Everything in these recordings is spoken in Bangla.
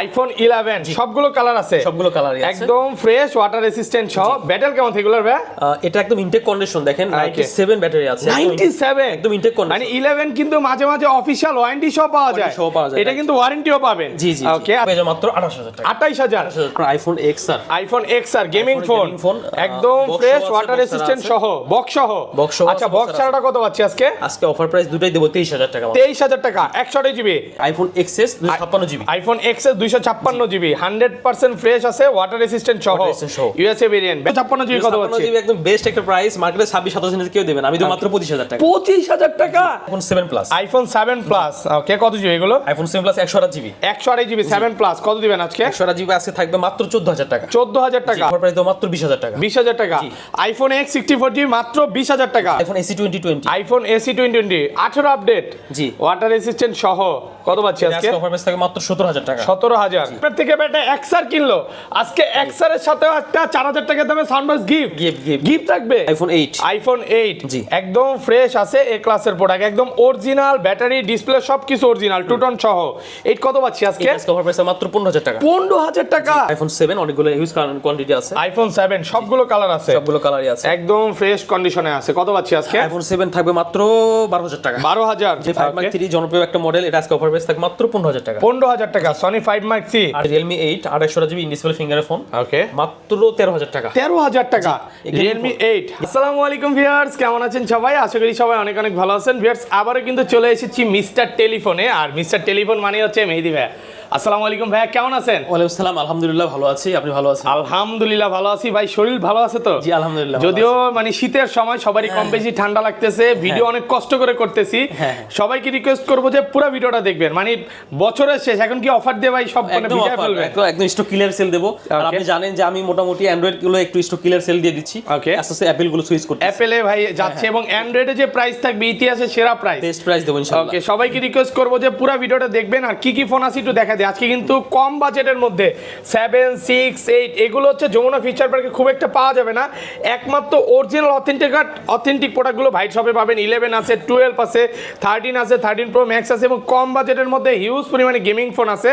আইফোন 11 সবগুলো কালার আছে, সবগুলো কালারই আছে, একদম ফ্রেশ ওয়াটার রেসিস্ট্যান্ট সহ। ব্যাটারি কেমন এগুলোর ভাই? এটা একদম ইনটেক কন্ডিশন দেখেন, 97 ব্যাটারি আছে, 97 একদম ইনটেক কন্ডিশন। মানে 11 কিন্তু মাঝে মাঝে অফিশিয়াল ওয়ারেন্টি সহ পাওয়া যায়, এটা কিন্তু ওয়ারেন্টিও পাবেন। জি জি, ওকে, পেয়ে মাত্র 28000 টাকা। 28000 iPhone XR, iPhone XR gaming phone, একদম ফ্রেশ ওয়াটার রেসিস্ট্যান্ট সহ, বক্স সহ। আচ্ছা, বক্স ছাড়াটা কত পাচ্ছি আজকে? আজকে অফার প্রাইস দুটাই দেব 23000 টাকা। 23000 টাকা 128 GB iPhone XS 256 GB, iPhone XS 256 GB 100% fresh আছে, ওয়াটার রেসিস্ট্যান্ট সহ, ইউএসএ ভেরিয়েন্ট। 56 জিবি কত পাচ্ছি? জিবি একদম বেস্ট একটা প্রাইস, মার্কেটে 26-27 কেউ দেবেন, আমি তো মাত্র 25000 টাকা। 25000 টাকা আইফোন 7 প্লাস, আইফোন 7 প্লাস। ওকে, কত জিবি এগুলো? IPhone 7 plus 128 GB, 128 GB 7 plus কত দিবেন আজকে? 128 জিবি আজকে থাকবে মাত্র 14000 টাকা। 14000 টাকা অফার প্রাইস তো মাত্র 20000 টাকা। 20000 টাকা আইফোন X64 জিবি মাত্র 20000 টাকা। IPhone AC 2020, iPhone AC 2020 18 update, জি, ওয়াটার রেসিস্ট্যান্ট সহ কত পাচ্ছি আজকে? অফার প্রাইস থাকে মাত্র 17000 টাকা। 17000 আপনার থেকে বেটা XR কিনলো, আজকে XR এর সাথে একটা 4000 টাকা দামে সাউন্ডবক্স গিফট থাকবে। আইফোন 8 জি, একদম ফ্রেশ আছে, এ ক্লাসের প্রোডাক্ট, একদম অরিজিনাল, ব্যাটারি ডিসপ্লে সবকিছু অরিজিনাল, 2 টন সহ। 8 কত পাচ্ছি আজকে? অফার প্রাইস মাত্র 15000 টাকা। 15000 টাকা। আইফোন 7 অনেকগুলো হিউজ কোয়ান্টিটি আছে, আইফোন 7 সবগুলো কালার আছে, সবগুলো কালারই আছে, একদম ফ্রেশ কন্ডিশনে আছে। কত পাচ্ছি আজকে? আইফোন 7 থাকবে মাত্র 12000 টাকা। 12000 যে 5 Mark 3 জনপ্রিয় একটা মডেল, এটা আজকে অফার প্রাইস থাকে মাত্র 15000 টাকা। 15000 টাকা। সনি 5 Mark 3 আর Realme 8 2800 জিবি ইন ডিসপ্লে ফিঙ্গারের ফোন, ওকে, মাত্র 13000 টাকা। 13000 টাকা Realme 8। আসসালামু আলাইকুম ভিউয়ার্স, কেমন আছেন সবাই? আশা করি সবাই অনেক অনেক ভালো আছেন। ভিউয়ার্স, আবারো কিন্তু চলে এসেছি মিস্টার টেলিফোনে, আর মিস্টার টেলিফোন মানে হচ্ছে মেহেদী ভাই। আসসালামু আলাইকুম ভাইয়া, কেমন আছেন? ওয়ালাইকুম আসসালাম, আলহামদুলিল্লাহ ভালো আছি, আপনি ভালো আছেন? আলহামদুলিল্লাহ ভালো আছি ভাই, শরীর ভালো আছে তো? জি আলহামদুলিল্লাহ। যদিও মানে শীতের সময় সবারই কম বেশি ঠান্ডা লাগতেছে, ভিডিও অনেক কষ্ট করে করতেছি, সবাইকে রিকোয়েস্ট করবো যে পুরো ভিডিওটা দেখবেন। মানে বছরের শেষ, এখন কি অফার দিয়ে ভাই সব মানে ভিডিও ফেলবেন, একদম স্টক ক্লিয়ার সেল দেব। আর আপনি জানেন যে আমি মোটামুটি অ্যান্ড্রয়েড গুলো একটু স্টক ক্লিয়ার সেল দিয়ে দিচ্ছি, ওকে, আস্তে আস্তে অ্যাপল গুলো সুইচ করতে, অ্যাপলে ভাই যাচ্ছে, এবং অ্যান্ড্রয়েডে যে প্রাইস থাকবে ইতিহাসের সেরা প্রাইস, বেস্ট প্রাইস দেব ইনশাআল্লাহ। ওকে, সবাইকে রিকোয়েস্ট করবো যে পুরো ভিডিওটা দেখবেন। আর কি কি ফোন আছে একটু দেখা দিই। আজকে কিন্তু কম বাজেটের মধ্যে 7, 6, 8 এগুলো হচ্ছে যমুনা ফিচার পার্কে খুব একটা পাওয়া যাবে না, একমাত্র অরিজিনাল অথেন্টিক প্রোডাক্টগুলো ভাইট শপে পাবেন। 11 আছে, 12 আছে, 13 আছে, 13 প্রো ম্যাক্স আছে, এবং কম বাজেটের মধ্যে হিউজ পরিমাণে গেমিং ফোন আছে।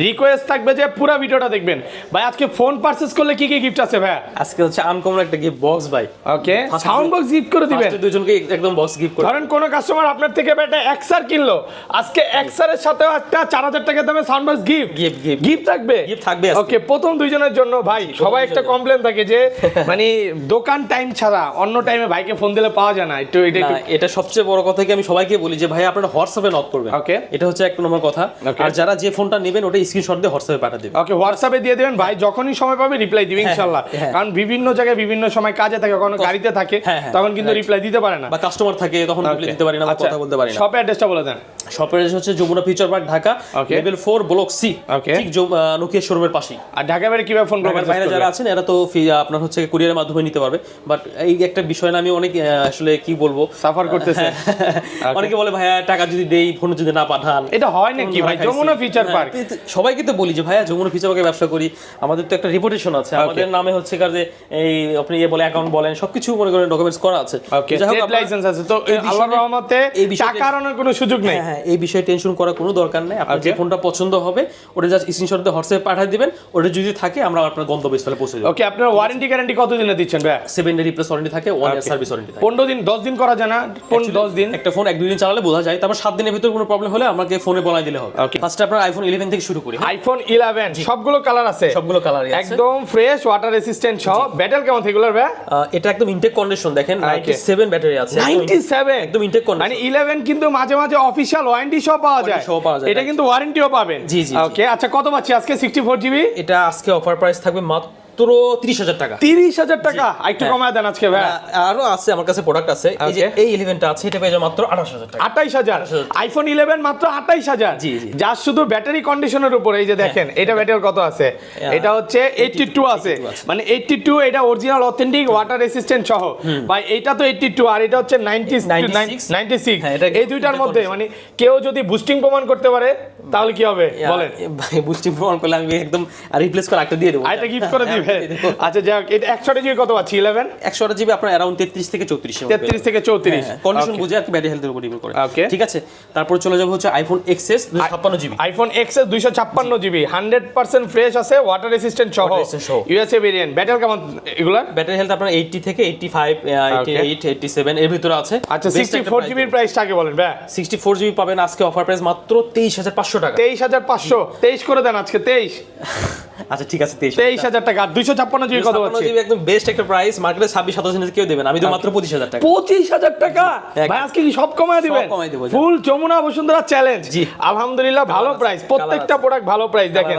রিকোয়েস্ট থাকবে যে পুরো ভিডিওটা দেখবেন। ভাই আজকে ফোন পারচেজ করলে কি কি গিফট আছে ভাই? আজকে হচ্ছে আনকমন একটা গিফট বক্স ভাই, ওকে, সাউন্ড বক্স গিফট করে দিবেন, দুজনকে একদম বক্স গিফট করে। ধরেন কোন কাস্টমার আপনার থেকে একটা XR কিনলো, আজকে XR এর সাথে একটা 4000 টাকা দামে সাউন্ড বক্স গিফট থাকবে। ওকে, প্রথম দুইজনের জন্য ভাই, সবাই একটা কমপ্লেন থাকে যে মানে দোকান টাইম ছাড়া অন্য টাইমে ভাইকে ফোন দিলে পাওয়া যায় না। এটা সবচেয়ে বড় কথা কি আমি সবাইকে বলি যে ভাই আপনারা হোয়াটসঅ্যাপে নক করবেন, ওকে, এটা হচ্ছে এক নম্বর কথা। আর যারা যে ফোনটা নেবেন ওটা স্ক্রিনশট দিয়ে হোয়াটসঅ্যাপে পাঠিয়ে দিবেন, ওকে, হোয়াটসঅ্যাপে দিয়ে দিবেন ভাই, যখনই সময় পাবে রিপ্লাই দিবেন ইনশাআল্লাহ। কারণ বিভিন্ন জায়গায় বিভিন্ন সময় কাজে থাকে, কোনো গাড়িতে থাকে, তখন কিন্তু রিপ্লাই দিতে পারে না, বা কাস্টমার থাকে তখন রিপ্লাই দিতে পারি না, বা কথা বলতে পারি না। শপের অ্যাড্রেসটা বলে দেন। শপের অ্যাড্রেস হচ্ছে Jamuna Future Park, Dhaka, level 4 block C, ঠিক নোকিয়া শোরুমের পাশেই। আর ঢাকা বাইরে কিভাবে ফোন করবেন? বাইরে যারা আছেন এরা তো আপনার হচ্ছে কুরিয়ারের মাধ্যমে নিতে পারবে, বাট এই একটা বিষয় না, আমি অনেক আসলে কি বলবো সাফার করতেছে। অনেকে বলে ভাইয়া টাকা যদি দেই ফোন যদি না পাঠান, এটা হয় নাকি ভাই? যমুনা ফিচার পার্ক, সবাইকে তো বলি যে ভাইয়া যমুনা ফিচার পার্কে ব্যবসা করি, আমাদের তো একটা রেপুটেশন আছে, আমাদের নামে হচ্ছে কার যে এই আপনি বলে অ্যাকাউন্ট বলেন সবকিছু মনে করেন ডকুমেন্টস করা আছে, ট্রেড লাইসেন্স আছে, তো আল্লাহর রহমতে টাকা হারানোর কোনো সুযোগ নেই। হ্যাঁ, এই বিষয়ে টেনশন করার কোনো দরকার নেই। আপনার যে ফোনটা পছন্দ হবে ওটা জাস্ট স্ক্রিনশট দিয়ে হোয়াটসঅ্যাপে পাঠিয়ে দিবেন, ওটা যদি থাকে আমরা আপনার গন্তব্যস্থলে পৌঁছে দেব। ওকে, আপনার ওয়ারেন্টি গ্যারান্টি কত দিনে দিচ্ছেন ভাই? 7 ডে রিপ্লেস ওয়ারেন্টি থাকে, 1 ইয়ার সার্ভিস ওয়ারেন্টি থাকে। 15 দিন 10 দিন করা যায় না? 10 দিন একটা ফোন 1-2 দিন চালালে বোঝা যায়, তারপর 7 দিনের ভিতর কোনো প্রবলেম হলে আমাকে ফোনে বলাই দিলে হবে। ফার্স্টে আপনার আইফোন 11 থেকে শুরু করি। আইফোন 11 সবগুলো কালার আছে, সবগুলো কালারই আছে, একদম ফ্রেশ ওয়াটার রেসিস্ট্যান্ট সহ। ব্যাটারি কেমন এগুলোর ভাই? এটা একদম ইনটেক কন্ডিশন দেখেন, 97 ব্যাটারি আছে, 97 একদম ইনটেক কন্ডিশন। মানে 11 কিন্তু মাঝে মাঝে অফিশিয়াল ওয়ারেন্টি সহ পাওয়া যায়, এটা কিন্তু ওয়ারেন্টিও পাবেন। জি জি, ওকে, আচ্ছা কত পাচ্ছি আজকে? 64 জিবি, এটা আজকে অফার প্রাইস থাকবে মাত্র 30000 টাকা। 30000 টাকা একটু কমায় দেন আজকে ভাই। আরো আছে আমার কাছে প্রোডাক্ট আছে, এই যে এই 11টা আছে, এটা পেয়ে যাবেন মাত্র 28000 টাকা। 28000 আইফোন 11 মাত্র 28000। জি জি, যা শুধু ব্যাটারি কন্ডিশনের উপর। এই যে দেখেন এটা ব্যাটারি কত আছে, এটা হচ্ছে 82 আছে, মানে 82 এটা অরিজিনাল অথেন্টিক ওয়াটার রেসিস্ট্যান্ট সহ ভাই। এটা তো 82 আর এটা হচ্ছে 96। এই দুইটার মধ্যে মানে কেউ যদি বুস্টিং প্রমাণ করতে পারে তাহলে কি হবে বলেন? ভাই বুস্টিং ফোন করলে আমি একদম রিপ্লেস করে একটা দিয়ে দেবো। আরেকটা গিফট করে দিবে। আচ্ছা যাক, এটা 100 জিবি কত পাচ্ছি? 11 100 জিবি আপনার अराउंड 33 থেকে 34 33 থেকে 34 কন্ডিশন বুঝে আর কি, ব্যাটারি হেলথের উপর ডিপেন্ড করে। Okay. ঠিক আছে, তারপর চলে যাব হচ্ছে iPhone XS 256 GB. IPhone XS 256 GB 100% fresh আছে, ওয়াটার রেসিস্ট্যান্ট সহ, Water resistant সহ। USA variant. ব্যাটারি কেমন এগুলার? ব্যাটারি হেলথ আপনার 80 থেকে 85 88 87 এর ভিতরে আছে। আচ্ছা 64 জিবির প্রাইসটা আগে বলেন ভাই। 64 জিবি পাবেন আজকে অফার প্রাইস মাত্র 23500 টাকা। 23500 23 করে দেন আজকে 23। আচ্ছা ঠিক আছে 23000 টাকা। আর 256 জিবি কত পাচ্ছি? জিবি একদম বেস্ট একটা প্রাইস, মার্কেটে 26-27 কেউ দেবেন, আমি তো মাত্র 25000 টাকা। 25000 টাকা ভাই, আজকে কি সব কমায় দিবেন? কমায় দেব। ফুল যমুনা বসুন্ধরা চ্যালেঞ্জ। জি। আলহামদুলিল্লাহ ভালো প্রাইস, প্রত্যেকটা প্রোডাক্ট ভালো প্রাইস। দেখেন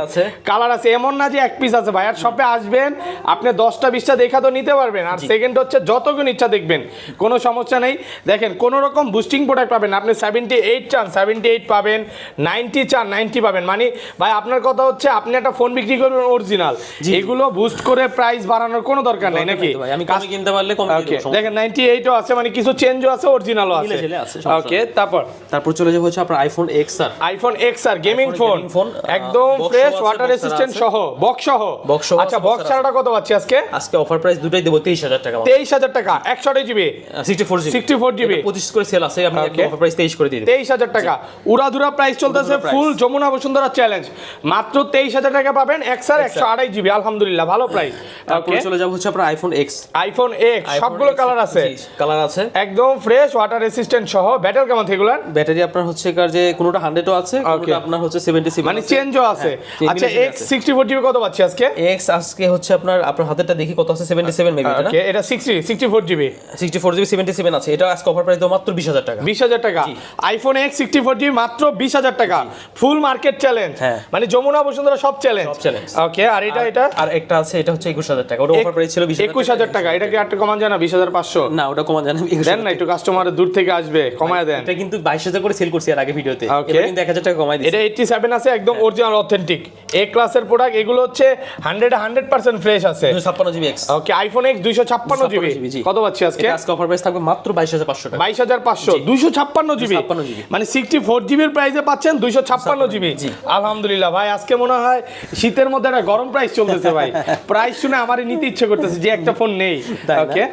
কালার আছে, এমন না যে এক পিস আছে ভাই। আর শপে আসবেন আপনি 10টা 20টা দেখা তো নিতে পারবেন, আর সেকেন্ড হচ্ছে যতগুলো ইচ্ছা দেখবেন, কোনো সমস্যা নেই। দেখেন কোনো রকম বুস্টিং প্রোডাক্ট পাবেন আপনি 78 চান 78 পাবেন, 90 চান 90 পাবেন। মানে ভাই আপনার কথা হচ্ছে আপনি একটা ফোন বিক্রি করবেন অরিজিনাল, এগুলো বুস্ট করে প্রাইস বাড়ানোর কোনো দরকার নাই নাকি? ভাই আমি কমে কিনতে পারলে কমে ওকে দেব। দেখেন 98 ও আছে, মানে কিছু চেঞ্জও আছে, অরিজিনালও আছে। ওকে তারপর চলে যাব হচ্ছে আপনার iPhone XR। IPhone XR gaming phone phone, একদম box ফ্রেশ, সহ আছে, ওয়াটার box রেসিস্ট্যান্ট আছে। সহ, বক্স সহ। আচ্ছা বক্স ছাড়াটা কত পাচ্ছি আজকে? আজকে অফার প্রাইস দুটাই দেব 23000 টাকা। 23000 টাকা 128 জিবি 64 জিবি 64 জিবি 25 করে সেল আছে, আমি একদম অফার প্রাইস 23 করে দিয়ে দেব। 23000 টাকা উড়াধুরা প্রাইস চলতেছে, ফুল যমুনা বসুন্ধরা চ্যালেঞ্জ। মাত্র 23000 টাকা পাবেন XR 128 জিবি। আলহামদুলিল্লাহ ভালো প্রাইস। তারপর চলে যাব হচ্ছে আপনার আইফোন X। আইফোন X সবগুলো কালার আছে, কালার আছে একদম ফ্রেশ, ওয়াটার রেসিস্ট্যান্ট সহ। ব্যাটারি কেমন এগুলার? ব্যাটারি আপনার হচ্ছে কার যে কোনোটা 100 ও আছে, কোনোটা আপনার হচ্ছে 77 মানে চেঞ্জও আছে। আচ্ছা X 64 জিবি কত পাচ্ছি আজকে? X আজকে হচ্ছে আপনার হাতেরটা দেখি কত আছে, 77 মেবি এটা না? ওকে এটা 64 জিবি 64 জিবি 77 আছে। এটা আজকে অফার প্রাইস দেব মাত্র 20000 টাকা। 20000 টাকা আইফোন X 64 জিবি মাত্র 20000 টাকা। ফুল মার্কেট চ্যালেঞ্জ, মানে যমুনা বসুন্ধরা সব চ্যালেঞ্জ। ওকে আর এটা আর একটা আছে, এটা হচ্ছে 21000 টাকা। ওটা অফার প্রাইস ছিল 21000 টাকা। এটা কি একটা কমান যায় না 20500? না ওটা কমান জানেন দেন না, একটু কাস্টমার দূর থেকে আসবে, কমায় দেন। এটা কিন্তু 22000 করে সেল করছি এর আগে ভিডিওতে, এটা কিন্তু 1000 টাকা কমাই দিয়েছি। এটা 87 আছে, একদম অরিজিনাল অথেন্টিক এ ক্লাসের প্রোডাক্ট। এগুলো হচ্ছে 100% ফ্রেশ আছে। 256 জিবি X। ওকে আইফোন X 256 জিবি কত পাচ্ছি আজকে? আজকে অফার প্রাইস থাকবে মাত্র 22500 টাকা। 22500 256 জিবি, মানে 64 জিবির প্রাইসে পাচ্ছেন 256 জিবি। আলহামদুলিল্লাহ ভাই, আজকে মনে হয় শীতের মধ্যে একটা গরম প্রাইস চলতেছে ভাই। প্রাইস শুনে আমারই নিতে ইচ্ছে করতেছে যে একটা ফোন নেই। ওকে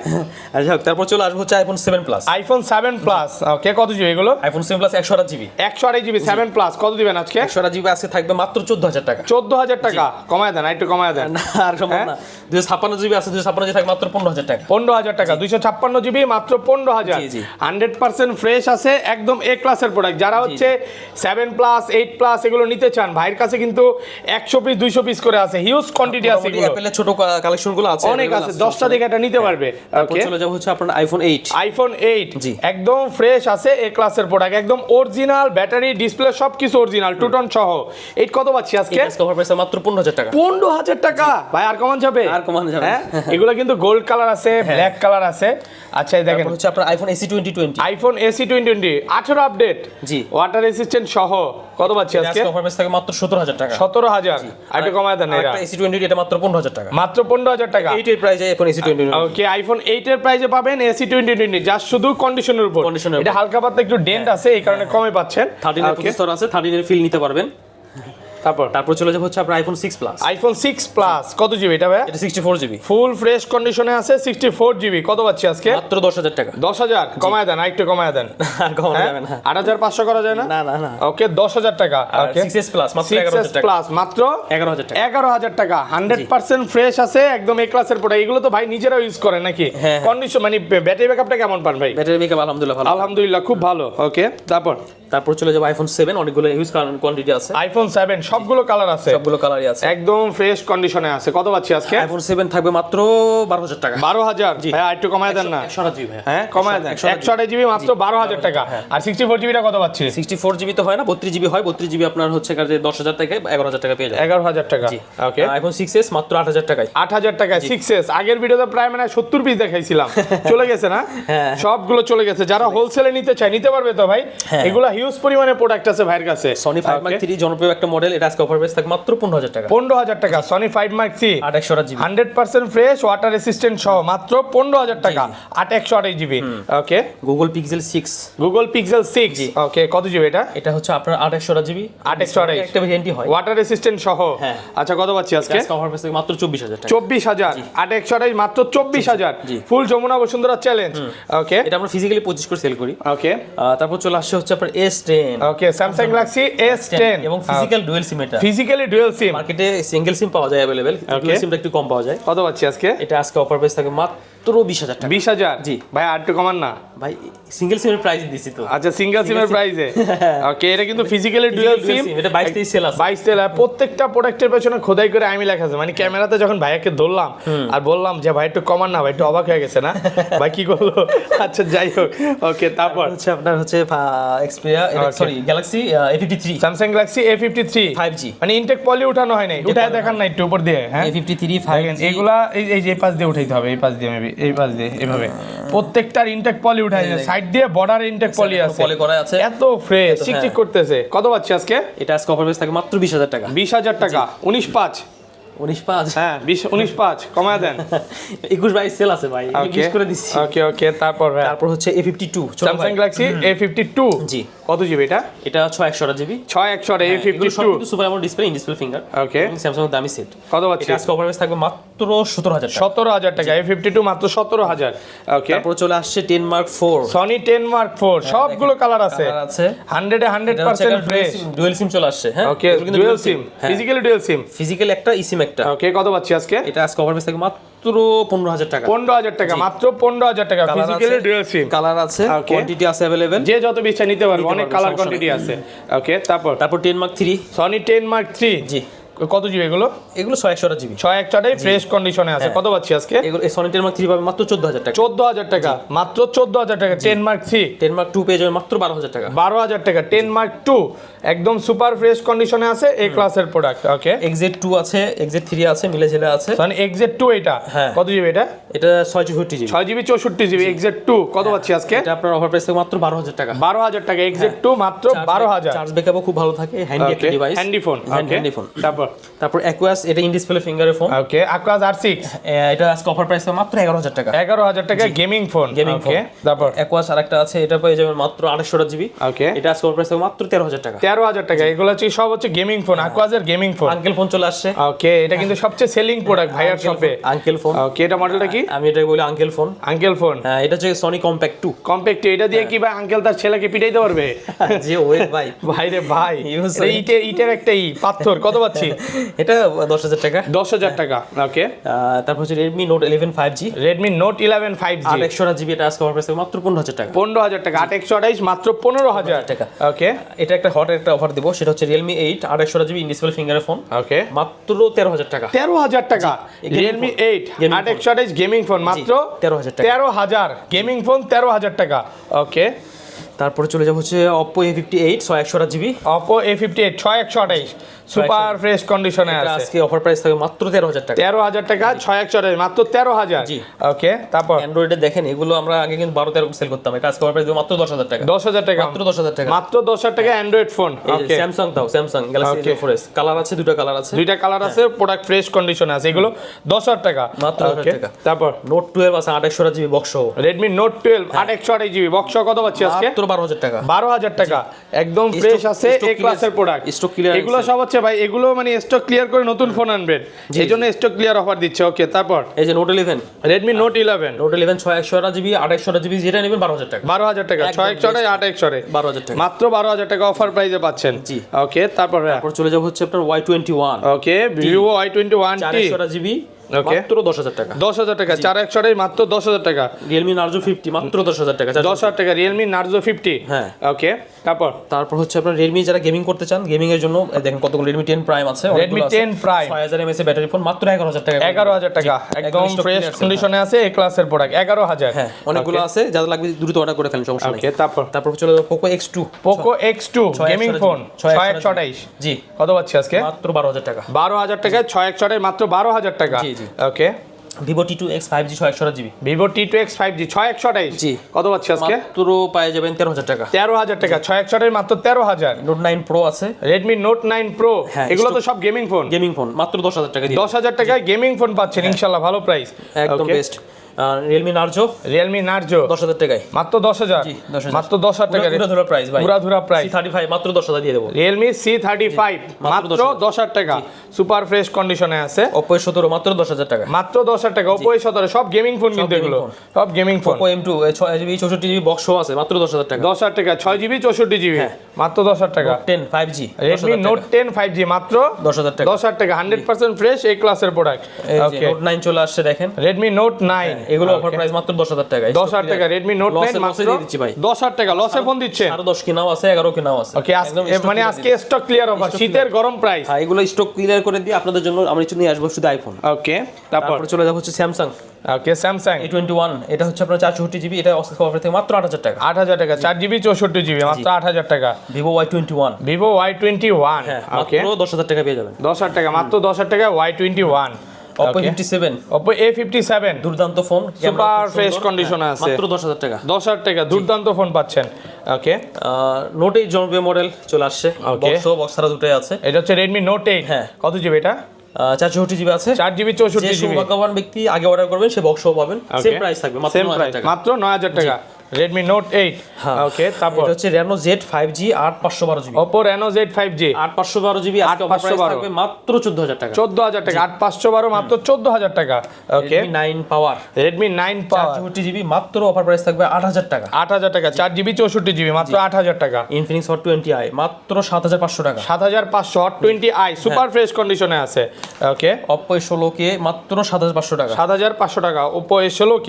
আচ্ছা তারপর চলে আসবো হচ্ছে আইফোন 7 প্লাস। আইফোন 7 প্লাস ওকে কত জিবি এগুলো? IPhone 7 plus 128 GB 128 GB 7 plus কত দিবেন আজকে? 128 জিবি আজকে থাকবে মাত্র 14000 টাকা। 14000 টাকা কমায় দেন, একটু কমায় দেন। আর সম্ভব না, 256 জিবি আছে, 256 জিবি থাকবে মাত্র 15000 টাকা। 15000 টাকা 256 জিবি মাত্র 15000। 100% ফ্রেশ আছে, একদম এ ক্লাসের প্রোডাক্ট। যারা হচ্ছে 7 প্লাস 8 প্লাস এগুলো নিতে চান, ভাইয়ের কাছে কিন্তু 100 পিস 200 পিস করে আছে, হিউজ কোয়ান্টিটি আছে। এগুলো অ্যাপেলের ছোট কালেকশনগুলো আছে, অনেক আছে, 10টা দেখে এটা নিতে পারবে। ওকে চলে যাব হচ্ছে আপনার আইফোন 8। আইফোন 8 জি একদম ফ্রেশ আছে, এ ক্লাসের প্রোডাক্ট, একদম অরিজিনাল, ব্যাটারি ডিসপ্লে সবকিছু অরিজিনাল, টুটন সহ। 8 কত পাচ্ছি আজকে? অফার প্রাইস মাত্র 15000 টাকা। 15000 টাকা ভাই, আর কমান যাবে? আর কমান যাবে। এগুলো কিন্তু গোল্ড কালার আছে, ব্ল্যাক কালার আছে। আচ্ছা এই দেখেন হচ্ছে আপনার iPhone AC 2020। IPhone AC 2020 18 update, জি ওয়াটার রেসিস্ট্যান্ট সহ কত পাচ্ছি আজকে? অফার প্রাইস থাকে মাত্র 17000 টাকা। 17000 আর একটু কমায় দেন। এটা AC 20 এটা মাত্র 15000 টাকা। মাত্র 15000 টাকা। 8 এর প্রাইসে এখন AC 20। ওকে আইফোন 8 এর প্রাইসে পাবেন AC 2020 জাস্ট শুধু কন্ডিশনের উপর। এটা হালকা পাতলা একটু ডেন্ট আছে, এই কারণে কমে পাচ্ছেন। 13 এর প্রসেসর আছে, 13 এর ফিল নিতে পারবেন। তারপর চলে যাব হচ্ছে আপনার আইফোন 6 প্লাস। আইফোন 6 প্লাস কত জিবি এটা ভাই? এটা 64 জিবি ফুল ফ্রেশ কন্ডিশনে আছে, 64 জিবি কত পাচ্ছি আজকে? মাত্র 10000 টাকা। 10000 কমায় দেন, আরেকটু কমায় দেন। আর কমানো যাবে না। 8500 করা যায় না? না না না। ওকে 10000 টাকা। ওকে 6s প্লাস মাত্র 11000 টাকা। প্লাস মাত্র 11000 টাকা। 11000 টাকা 100% ফ্রেশ আছে, একদম এ ক্লাসের প্রোডাক্ট। এগুলো তো ভাই নিজেরা ইউজ করেন নাকি? কন্ডিশন মানে ব্যাটারি ব্যাকআপটা কেমন পান ভাই? ব্যাটারি ব্যাকআপ আলহামদুলিল্লাহ ভালো। আলহামদুলিল্লাহ খুব ভালো। ওকে তারপর চলে যাব আইফোন 7, অনেকগুলো ইউজ কোয়ান্টিটি আছে। আইফোন 7 সবগুলো কালার আছে, সবগুলো কালারই আছে, একদম ফ্রেশ কন্ডিশনে আছে। কত পাচ্ছি আজকে? আইফোন 7 থাকবে মাত্র 12000 টাকা। 12000 ভাই, একটু কমায় দেন না। 128 জিবি ভাই, হ্যাঁ কমায় দেন। 128 জিবি মাত্র 12000 টাকা। আর 64 জিবিটা কত পাচ্ছি? 64 জিবি তো হয় না, 32 জিবি হয়। 32 জিবি আপনার হচ্ছে কার যে 10000 থেকে 11000 টাকা পেয়ে যাবেন। 11000 টাকা। ওকে আইফোন 6s মাত্র 8000 টাকায়। 8000 টাকায় 6s। আগের ভিডিওতে প্রায় মানে 70 পিস দেখাইছিলাম, চলে গেছে না? সবগুলো চলে গেছে। যারা হোলসেলে নিতে চায় নিতে পারবে তো ভাই, এগুলো হিউজ পরিমাণে প্রোডাক্ট আছে ভাইয়ের কাছে। সনি 5 Mark III জনপ্রিয় একটা মডেল, এটা আজকে অফার প্রাইস থাকে মাত্র 15000 টাকা। 15000 টাকা Sony 5 mark C 8128 GB 100% fresh water resistant সহ মাত্র 15000 টাকা 8128 GB. Okay Google Pixel 6 Google Pixel 6 okay কত জিবি এটা? এটা হচ্ছে আপনার 8128 জিবি 8128 একটা ভেরিয়েন্টই হয় ওয়াটার রেসিস্ট্যান্ট সহ। হ্যাঁ। আচ্ছা কত পাচ্ছি আজকে? আজকে অফার প্রাইস থাকে মাত্র 24000 টাকা। 24000 8128 মাত্র 24000 জি। ফুল যমুনা বসুন্ধরা চ্যালেঞ্জ। ওকে এটা আমরা ফিজিক্যালি 25 করে সেল করি। ওকে তারপর চলে আসছে হচ্ছে আপনার S10 ওকে স্যামসাং গ্যালাক্সি S10 এবং ফিজিক্যাল ডুয়াল সিম। এটা ফিজিক্যালি ডুয়াল সিম মার্কেটে সিঙ্গেল সিম পাওয়া যায় अवेलेबल, ডুয়াল সিমটা একটু কম পাওয়া যায়। কত পাচ্ছি আজকে? এটা আজকে অফার প্রাইস থাকে মাত্র 20000 টাকা। 20000 জি। ভাই আর একটু কমান না ভাই সিঙ্গেল সিমের প্রাইস দিছি তো। আচ্ছা সিঙ্গেল সিমের প্রাইসে ওকে এটা কিন্তু ফিজিক্যালি ডুয়াল সিম। এটা 22 সেল আছে 22 সেল আর প্রত্যেকটা প্রোডাক্টের পেছনে খোদাই করে আমি লেখা আছে মানে ক্যামেরাতে যখন ভাইয়াকে ধরলাম আর বললাম যে ভাই একটু কমান না, ভাই একটু অবাক হয়ে গেছে না ভাই কি করলো। আচ্ছা যাই হোক ওকে তারপর হচ্ছে আপনার হচ্ছে Xperia sorry Galaxy A53 Samsung Galaxy A53 5G মানে ইনটেক পলি উঠানো হয় নাই, উঠায় দেখান না একটু উপর দিয়ে। হ্যাঁ A53 দেখেন 5G এগুলা এই যে পাশ দিয়ে উঠাইতে হবে, এই পাশ দিয়ে মেবি এই পাশ দিয়ে এভাবে প্রত্যেকটার ইনটেক পলি উঠাই যায়, সাইড দিয়ে বর্ডার ইনটেক পলি আছে, পলি করা আছে, এত ফ্রেশ চিকচিক করতেছে। কত পাচ্ছি আজকে? এটা আজকে অফার প্রাইস থাকে মাত্র 20000 টাকা। 20000 টাকা 19.5 19.5 হ্যাঁ 19.5 কমায় দেন 21 সেল আছে ভাই, 20 করে দিচ্ছি। ওকে ওকে তারপর ভাই তারপর হচ্ছে A52 স্যামসাং গ্যালাক্সি A52 জি। কত জিবি এটা? এটা 6128 GB 6128 A52 super AMOLED display, in display finger. Okay Samsung এর দামি সেট। কত পাচ্ছি? এটা আজকে অফার প্রাইস থাকবে মাত্র 17000 টাকা। 17000 টাকা A52 মাত্র 17000। ওকে তারপর চলে আসছে 10 মার্ক 4 সনি 10 মার্ক 4 সবগুলো কালার আছে, কালার আছে 100 এ 100% ফ্রেশ। ডুয়াল সিম চলে আসছে। হ্যাঁ ওকে dual SIM physically dual SIM physical একটা ইসিম একটা। ওকে কত পাচ্ছি আজকে? এটা আজকে অফার প্রাইস থাকবে মাত্র 15000 টাকা। 15000 টাকা মাত্র 15000 টাকা ফিজিক্যালি ডুয়াল সিম। কালার আছে, কোয়ান্টিটি আছে अवेलेबल, যে যত বেশি নিতে পারবে, অনেক কালার কোয়ান্টিটি আছে। ওকে তারপর 10 মার্ক 3 সনি 10 মার্ক 3 জি। কত জিবি এগুলো? এগুলো 6128 জিবি 6128 ফ্রেশ কন্ডিশনে আছে। কত পাচ্ছি আজকে? এগুলো সনি 10 মার্ক 3 পাবে মাত্র 14000 টাকা। 14000 টাকা মাত্র 14000 টাকা 10 মার্ক 3। 10 মার্ক 2 পেয়ে যাবে মাত্র 12000 টাকা। 12000 টাকা 10 মার্ক 2 একদম সুপার ফ্রেশ কন্ডিশনে আছে, এই ক্লাসের প্রোডাক্ট। ওকে XZ2 আছে, XZ3 আছে, মিলে ঝেলে আছে। সনি XZ2 এটা হ্যাঁ। কত জিবি এটা? এটা 664 জিবি 6 জিবি 64 জিবি XZ2 কত পাচ্ছি আজকে? এটা আপনার অফার প্রাইস মাত্র 12000 টাকা। 12000 টাকা XZ2 মাত্র 12000। চার্জ ব্যাকআপও খুব ভালো থাকে, হ্যান্ডি একটা device, handy phone. Okay handy phone. তারপর অ্যাকুয়াস, এটা ইন ডিসপ্লে ফিঙ্গারের ফোন। ওকে আকুয়াস R6 এটা আজকে অফার প্রাইস মাত্র 11000 টাকা। 11000 টাকা গেমিং ফোন। ওকে তারপর অ্যাকুয়াস আরেকটা আছে, এটা পেয়ে যাবেন মাত্র 2800 জিবি। ওকে এটা আজকে অফার প্রাইস মাত্র 13000 টাকা। 13000 টাকা এগুলো হচ্ছে সব হচ্ছে গেমিং ফোন, আকুয়াসের গেমিং ফোন। আঙ্কেল ফোন চলে আসছে। ওকে এটা কিন্তু সবচেয়ে সেলিং প্রোডাক্ট ভাইয়ার শপে, আঙ্কেল ফোন। ওকে এটা মডেলটা কি? আমি এটা বলি আঙ্কেল ফোন। আঙ্কেল ফোন হ্যাঁ, এটা হচ্ছে সনি কম্প্যাক্ট 2 কম্প্যাক্ট। এটা দিয়ে কি ভাই আঙ্কেল তার ছেলেকে পিটাইতে পারবে? যে ওয়েট ভাই ভাই রে ভাই এটা ইটের একটা পাথর। কত পাচ্ছি? এটা 10000 টাকা। 10000 টাকা। ওকে তারপর হচ্ছে Redmi Note 11 5G, Redmi Note 11 5G 800 GB, এটা আজকে অফার প্রাইস মাত্র 15000 টাকা। 15000 টাকা 8128 মাত্র 15000 টাকা। ওকে এটা একটা হট একটা অফার দেব, সেটা হচ্ছে Realme 8 800 জিবি ইন ডিসপ্লে ফিঙ্গারের ফোন, ওকে মাত্র 13000 টাকা। 13000 টাকা Realme 8 828 গেমিং ফোন মাত্র 13000 টাকা। 13000 গেমিং ফোন 13000 টাকা। ওকে তারপরে চলে যাব হচ্ছে Oppo A58 6128 GB, Oppo A58 6128 super fresh কন্ডিশনে এটা আছে। আজকে অফার প্রাইস থাকবে মাত্র 13000 টাকা। 13000 টাকা 6128 মাত্র 13000। জি। ওকে তারপর অ্যান্ড্রয়েডে দেখেন এগুলো আমরা আগে কিন্তু 12-13 সেল করতাম, এটা আজকে অফার প্রাইস মাত্র 10000 টাকা। 10000 টাকা মাত্র 10000 টাকা। মাত্র 10000 টাকা অ্যান্ড্রয়েড ফোন। ওকে স্যামসাং দাও, স্যামসাং গ্যালাক্সি A4s কালার আছে, দুটো কালার আছে, দুইটা কালার আছে, প্রোডাক্ট ফ্রেশ কন্ডিশনে আছে, এগুলো 10000 টাকা মাত্র 10000 Okay, টাকা। তারপর Note 12 আছে 800 জিবি বক্স সহ, Redmi Note 12 8128 জিবি বক্স কত পাচ্ছি আজকে? মাত্র 12000 টাকা। 12000 টাকা একদম ফ্রেশ আছে, এ ক্লাসের প্রোডাক্ট। স্টক ক্লিয়ার এগুলো সব হচ্ছে ভাই, এগুলো মানে স্টক ক্লিয়ার করে নতুন ফোন আনবেন, এই জন্য স্টক ক্লিয়ার অফার দিচ্ছে। ওকে তারপর এই যে Note 11 Redmi Note 11 Note 11 661 GB 800 GB, যেটা নেবেন 12000 টাকা। 12000 টাকা 6128 8128 12000 টাকা মাত্র 12000 টাকা অফার প্রাইসে পাচ্ছেন। জি। ওকে তারপর তারপর চলে যাব হচ্ছে আপনার Y21 ওকে Vivo Y21T 400 জিবি ওকে মাত্র 10000 টাকা। 10000 টাকা 4128 মাত্র 10000 টাকা। Realme Narzo 50 মাত্র 10000 টাকা। 10000 টাকা Realme Narzo 50। হ্যাঁ। ওকে তারপর হচ্ছে আপনার Redmi যারা গেমিং করতে চান, গেমিং এর জন্য দেখেন কতগুলো Redmi 10 Prime আছে, Redmi 10 Prime 6000 mAh battery phone মাত্র 11000 টাকা। 11000 টাকা একদম ফ্রেশ কন্ডিশনে আছে, এই ক্লাসের প্রোডাক্ট 11000। হ্যাঁ, অনেকগুলো আছে, যাদের লাগবে দ্রুত অর্ডার করে ফেলেন, সমস্যা নাই। ওকে তারপর চলে যাবে Poco X2 Poco X2 gaming phone 6128 জি কত পাচ্ছি আজকে? মাত্র 12000 টাকা। 12000 টাকা 6128 মাত্র 12000 টাকা। জি, জি। Okay Vivo T2X 5G 628GB। Vivo T2X 5G 6128 জি। কত পাচ্ছি আজকে? মাত্র পেয়ে যাবেন 13,000 টাকা। 13,000 টাকা 661 মাত্র 13,000। নোট 9 প্রো আছে, রেডমি নোট 9 প্রো, হ্যাঁ, এগুলো তো সব গেমিং ফোন। গেমিং ফোন মাত্র 10,000 টাকা দিয়ে। 10,000 টাকায় গেমিং ফোন পাচ্ছেন ইনশাআল্লাহ, ভালো প্রাইস, একদম best. Realme Narzo Realme Narzo 10,000 টাকায়, মাত্র 10,000। জি, 10,000 মাত্র 10,000 টাকা উড়াধুরা প্রাইস ভাই, উড়াধুরা প্রাইস। C35 মাত্র 10,000 দিয়ে দেবো। রিয়েলমি C35 মাত্র 10,000 টাকা, সুপার ফ্রেশ কন্ডিশনে আছে। Oppo A17 মাত্র 10,000 টাকা। মাত্র 10,000 টাকা। Oppo A17 সব গেমিং ফোন কিন্তু gaming এগুলো phone। সব gaming phone. Oppo M2 6GB 64GB box সহ আছে মাত্র 10,000 টাকা। 10,000 টাকা 6GB 64GB মাত্র 10,000 টাকা। Note 10 5G Redmi note 10 5G মাত্র 10,000 টাকা। 10,000 টাকা 100% ফ্রেশ এই ক্লাসের প্রোডাক্ট। এই যে ওকে, Note 9 চলে আসছে দেখেন, রেডমি নোট 9 এগুলো অফার প্রাইস মাত্র 10,000 টাকা। 10,000 টাকা। রেডমি নোট 9 মাত্র দিয়ে দিচ্ছি ভাই। 10,000 টাকা লসে ফোন দিচ্ছেন। আরো 10 কিনাও আছে, 11 কিনাও আছে। ওকে, মানে আজকে স্টক ক্লিয়ার অফার, শীতের গরম প্রাইস। হ্যাঁ, এগুলো স্টক ক্লিয়ার করে দিয়ে আপনাদের জন্য আমরা কিছু নিয়ে আসবো শুধু আইফোন। ওকে, তারপর তারপর চলে যাব হচ্ছে স্যামসাং ওকে স্যামসাং A21, এটা হচ্ছে আপনার 464GB, এটা অফার থেকে মাত্র 8,000 টাকা। 8,000 টাকা 4GB 64GB মাত্র 8,000 টাকা। ভিভো Y21, ভিভো Y21 হ্যাঁ ওকে মাত্র 10,000 টাকা পেয়ে যাবেন। 10,000 টাকা মাত্র 10,000 টাকা Y21। Oppo A57 Oppo A57 দুর্দান্ত ফোন, সুপার ফ্রেশ কন্ডিশনে আছে, মাত্র 10,000 টাকা। 10,000 টাকা দুর্দান্ত ফোন পাচ্ছেন। ওকে, নোট 8 জনপ্রিয় মডেল চলে আসছে, Okay. বক্স ছাড়া দুটোই আছে। এটা হচ্ছে রেডমি নোট 8। হ্যাঁ। কত জিবি এটা? 464GB আছে। 4GB যে 64GB সৌভাগ্যবান ব্যক্তি আগে অর্ডার করবেন সে বক্সও পাবেন, সেম প্রাইস থাকবে মাত্র সেম 9,000 প্রাইস টাকা। মাত্র 9,000 টাকা। রেডমি নোট 8 হ্যাঁ। ওকে, তারপর এটা হচ্ছে Reno Z 5G 8512GB। Oppo Reno Z 5G 8512GB আজকে অফার প্রাইস 8512 থাকবে মাত্র 14,000 টাকা। 14,000 টাকা। 8512 মাত্র 14,000 টাকা। ওকে, Redmi 9 Power রেডমি 9 পাওয়ার 464GB মাত্র অফার প্রাইস থাকবে 8,000 টাকা। 8,000 টাকা 4GB 64GB মাত্র 8,000 টাকা। Infinix Hot 20i মাত্র 7,500 টাকা। 7,500 Hot 20i সুপার ফ্রেশ কন্ডিশনে আছে। ওকে, Oppo A16K মাত্র 7,500 টাকা। 7,500 টাকা Oppo A16K।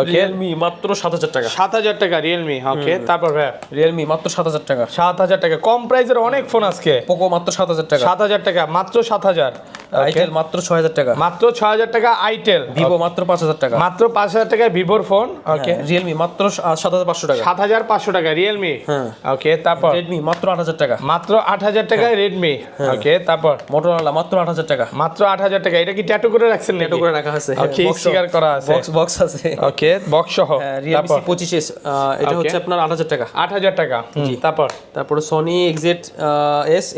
ওকে, Realme মাত্র 7,000 টাকা। 7,000 টাকা রিয়েলমি। ওকে, তারপর ভাই Realme মাত্র 7,000 টাকা। 7,000 টাকা। কম প্রাইসের অনেক ফোন আজকে। Poco মাত্র 7,000 টাকা। 7,000 টাকা মাত্র 7,000। Itel মাত্র 6,000 টাকা। মাত্র 6,000 টাকা আইটেল। Vivo মাত্র 5,000 টাকা। মাত্র 5,000 টাকায় ভিভোর ফোন। ওকে, Realme মাত্র 7,500 টাকা। 7,500 টাকা রিয়েলমি। হ্যাঁ। ওকে, তারপর Redmi মাত্র 8,000 টাকা। মাত্র 8,000 টাকায় রেডমি। ওকে, তারপর Motorola মাত্র 8,000 টাকা। মাত্র 8,000 টাকা। এটা কি ট্যাটু করে রাখছেন নাকি? এটা করে রাখা আছে, ওকে, স্টিকার করা আছে। বক্স আছে। ওকে, বক্স সহ। Realme তারপর C25s এটা হচ্ছে আপনার 8,000 টাকা। 8,000 টাকা। তারপর তারপরে Sony XZ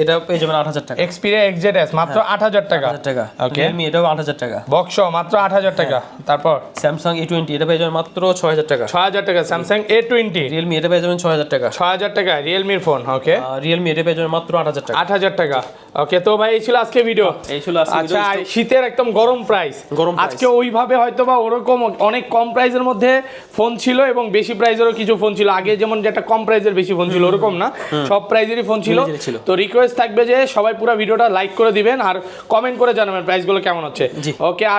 এটা পেয়ে যাবেন 8,000 টাকা। Xperia XZS মাত্র 8,000 টাকা। 8,000 টাকা। ওকে, Realme এটাও 8,000 টাকা। বক্স সহ মাত্র 8,000 টাকা। তারপর Samsung A20 এটা পেয়ে যাবেন মাত্র 6,000 টাকা। 6,000 টাকা স্যামসাং A20। Realme এটা পেয়ে যাবেন 6,000 টাকা। 6,000 টাকা রিয়েলমির ফোন। ওকে, Realme এটা পেয়ে যাবেন মাত্র 8,000 টাকা। 8,000 টাকা। ওকে, তো ভাই এই ছিল আজকে ভিডিও। এই ছিল আজকে আচ্ছা, video। আর শীতের একদম গরম প্রাইস। গরম price। আজকে ওইভাবে হয়তো বা ওরকম অনেক কম প্রাইসের মধ্যে ফোন ছিল এবং বেশি প্রাইসেরও কিছু ফোন ছিল। আগে যেমন যেটা কম প্রাইসের বেশি ফোন ছিল ওরকম না, সব প্রাইসেরই ফোন ছিল। মিলে ছিল। তো রিকোয়েস্ট থাকবে যে সবাই পুরো ভিডিওটা লাইক করে দিবেন আর কমেন্ট করে জানাবেন প্রাইসগুলো কেমন হচ্ছে। জি। ওকে, আর